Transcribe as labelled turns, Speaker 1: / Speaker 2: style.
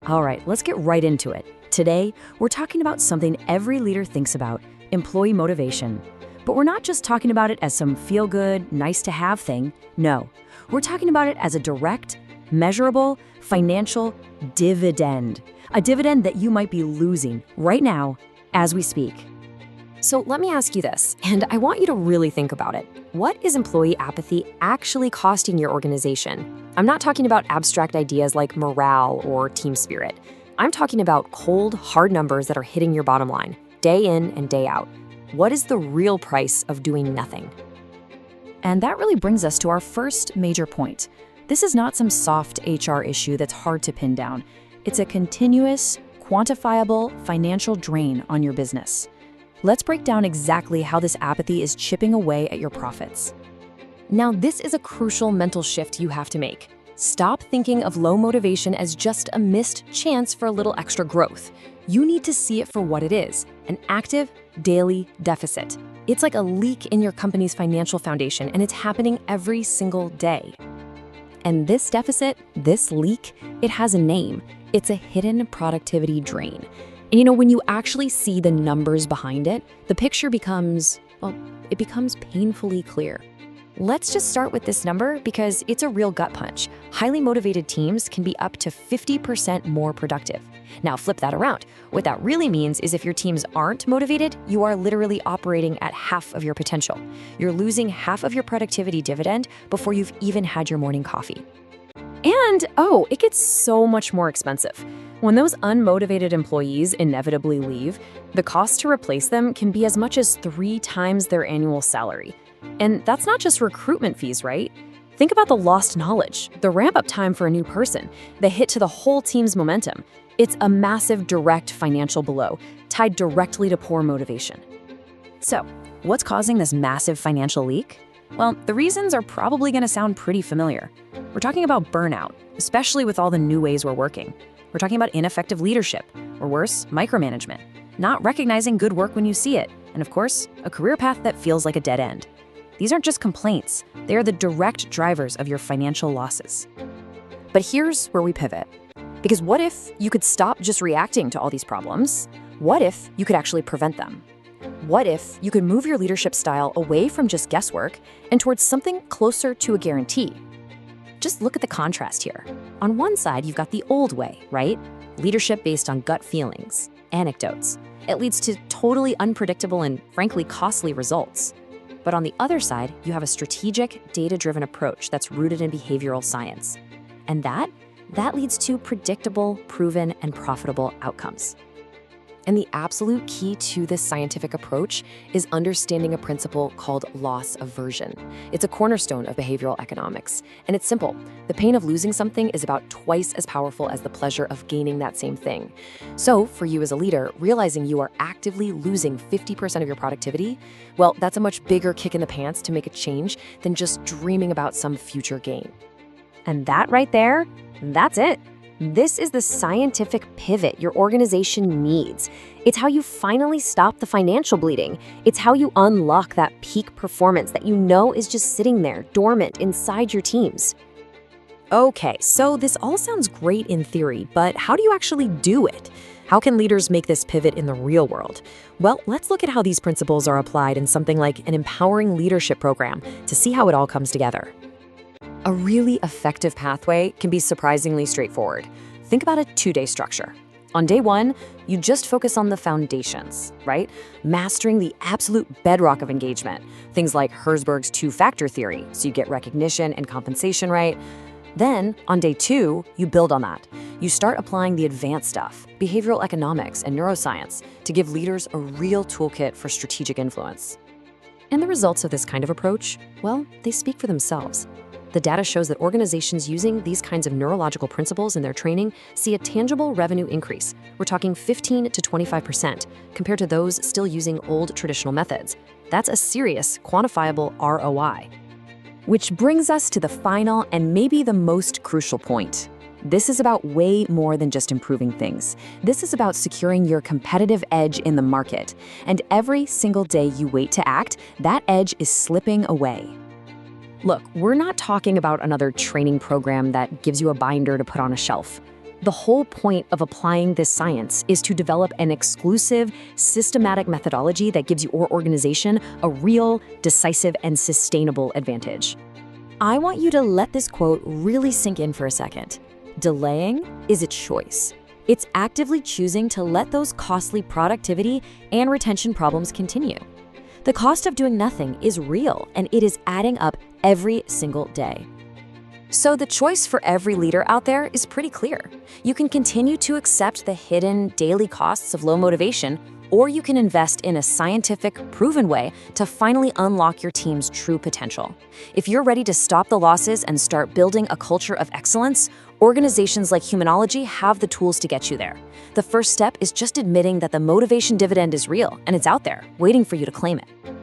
Speaker 1: All right, let's get right into it. Today, we're talking about something every leader thinks about, employee motivation. But we're not just talking about it as some feel-good, nice-to-have thing. No, we're talking about it as a direct, measurable, financial dividend. A dividend that you might be losing right now as we speak.
Speaker 2: So let me ask you this, and I want you to really think about it. What is employee apathy actually costing your organization? I'm not talking about abstract ideas like morale or team spirit. I'm talking about cold, hard numbers that are hitting your bottom line, day in and day out. What is the real price of doing nothing?
Speaker 1: And that really brings us to our first major point. This is not some soft HR issue that's hard to pin down. It's a continuous, quantifiable financial drain on your business. Let's break down exactly how this apathy is chipping away at your profits.
Speaker 2: Now, this is a crucial mental shift you have to make. Stop thinking of low motivation as just a missed chance for a little extra growth. You need to see it for what it is, an active, daily deficit. It's like a leak in your company's financial foundation, and it's happening every single day. And this deficit, this leak, it has a name. It's a hidden productivity drain. And when you actually see the numbers behind it, the picture becomes painfully clear. Let's just start with this number because it's a real gut punch. Highly motivated teams can be up to 50% more productive. Now flip that around. What that really means is if your teams aren't motivated, you are literally operating at half of your potential. You're losing half of your productivity dividend before you've even had your morning coffee. And, it gets so much more expensive. When those unmotivated employees inevitably leave, the cost to replace them can be as much as 3 times their annual salary. And that's not just recruitment fees, right? Think about the lost knowledge, the ramp-up time for a new person, the hit to the whole team's momentum. It's a massive direct financial blow, tied directly to poor motivation. So, what's causing this massive financial leak? Well, the reasons are probably going to sound pretty familiar. We're talking about burnout, especially with all the new ways we're working. We're talking about ineffective leadership, or worse, micromanagement, not recognizing good work when you see it, and of course, a career path that feels like a dead end. These aren't just complaints, they are the direct drivers of your financial losses. But here's where we pivot. Because what if you could stop just reacting to all these problems? What if you could actually prevent them? What if you could move your leadership style away from just guesswork and towards something closer to a guarantee? Just look at the contrast here. On one side, you've got the old way, right? Leadership based on gut feelings, anecdotes. It leads to totally unpredictable and frankly costly results. But on the other side, you have a strategic, data-driven approach that's rooted in behavioral science. And that leads to predictable, proven, and profitable outcomes. And the absolute key to this scientific approach is understanding a principle called loss aversion. It's a cornerstone of behavioral economics. And it's simple. The pain of losing something is about twice as powerful as the pleasure of gaining that same thing. So for you as a leader, realizing you are actively losing 50% of your productivity, well, that's a much bigger kick in the pants to make a change than just dreaming about some future gain. And that right there, that's it. This is the scientific pivot your organization needs. It's how you finally stop the financial bleeding. It's how you unlock that peak performance that you know is just sitting there, dormant inside your teams. Okay, so this all sounds great in theory, but how do you actually do it? How can leaders make this pivot in the real world? Well, let's look at how these principles are applied in something like an empowering leadership program to see how it all comes together. A really effective pathway can be surprisingly straightforward. Think about a 2-day structure. On day 1, you just focus on the foundations, right? Mastering the absolute bedrock of engagement. Things like Herzberg's 2-factor theory, so you get recognition and compensation right. Then, on day 2, you build on that. You start applying the advanced stuff, behavioral economics and neuroscience, to give leaders a real toolkit for strategic influence. And the results of this kind of approach, well, they speak for themselves. The data shows that organizations using these kinds of neurological principles in their training see a tangible revenue increase. We're talking 15 to 25% compared to those still using old traditional methods. That's a serious, quantifiable ROI. Which brings us to the final and maybe the most crucial point. This is about way more than just improving things. This is about securing your competitive edge in the market. And every single day you wait to act, that edge is slipping away. Look, we're not talking about another training program that gives you a binder to put on a shelf.
Speaker 1: The whole point of applying this science is to develop an exclusive, systematic methodology that gives your organization a real, decisive, and sustainable advantage. I want you to let this quote really sink in for a second. Delaying is a choice. It's actively choosing to let those costly productivity and retention problems continue. The cost of doing nothing is real, and it is adding up every single day. So the choice for every leader out there is pretty clear. You can continue to accept the hidden daily costs of low motivation, or you can invest in a scientific, proven way to finally unlock your team's true potential. If you're ready to stop the losses and start building a culture of excellence, organizations like Humanology have the tools to get you there. The first step is just admitting that the motivation dividend is real and it's out there, waiting for you to claim it.